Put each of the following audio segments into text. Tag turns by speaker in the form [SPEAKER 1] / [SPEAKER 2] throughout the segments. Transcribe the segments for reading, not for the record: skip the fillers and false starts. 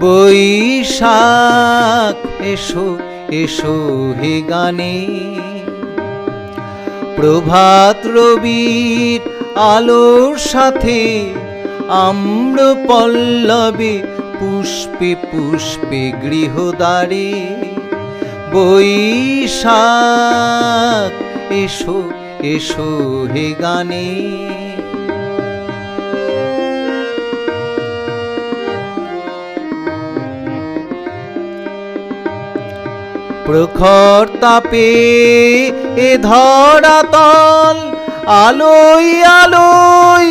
[SPEAKER 1] বৈশাখ এসো এসো হে গানে, প্রভাত রবির আলোর সাথে আম্র পল্লবে পুষ্পে পুষ্পে গৃহদ্বারে। বৈশাখ এসো এসো হে গানে। প্রখর তাপে এ ধরাতল আলোয় আলোয়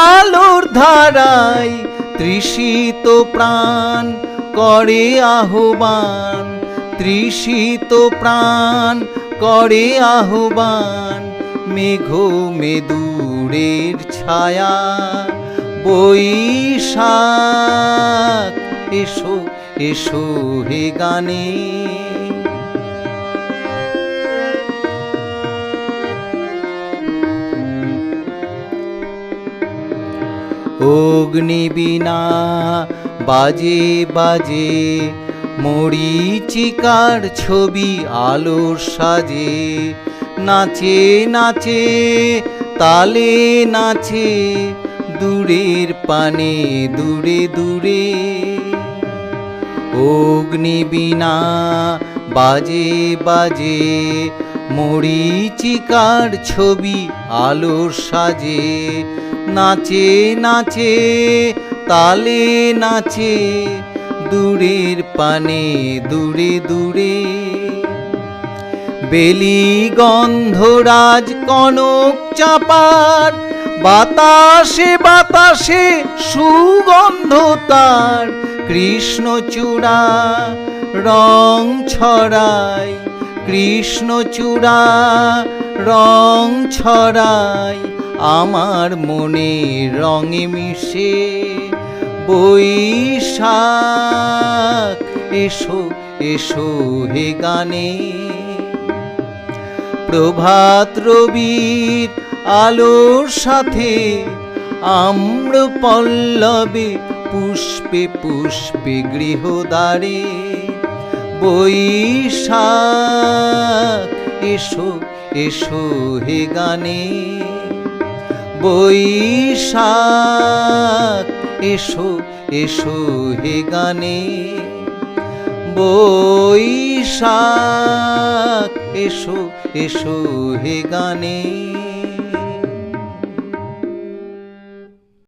[SPEAKER 1] আলোর ধারায় তৃষিত প্রাণ করে আহ্বান, তৃষিত প্রাণ করে আহ্বান। মেঘ মেদুরের ছায়া বৈশাখ এসো এসো হে গানে। অগ্নিবীণা বাজে বাজে মরীচিকার ছবি আলোর সাজে। নাচে নাচে তালে নাচে দূরের পানে দূরে দূরে। অগ্নিবীণা বাজে বাজে মরীচিকার ছবি আলোর সাজে। নাচে নাচে তালে নাচে দূরের পানে দূরে দূরে। বেলি গন্ধরাজ কনক চাপার বাতাসে বাতাসে সুগন্ধ তার। কৃষ্ণচূড়া রং ছড়ায়, কৃষ্ণচূড়া রং ছড়ায় আমার মনে রঙে মিশে। বৈশাখ এসো এসো হে গানে, প্রভাত রবির আলোর সাথে আম্র পল্লবে পুষ্পে পুষ্পে গৃহদ্বারে। বৈশাখ এসো এসো হে গানে। বৈশাখ এসো এসো হে গানে। বৈশাখ এসো এসো হে গানে।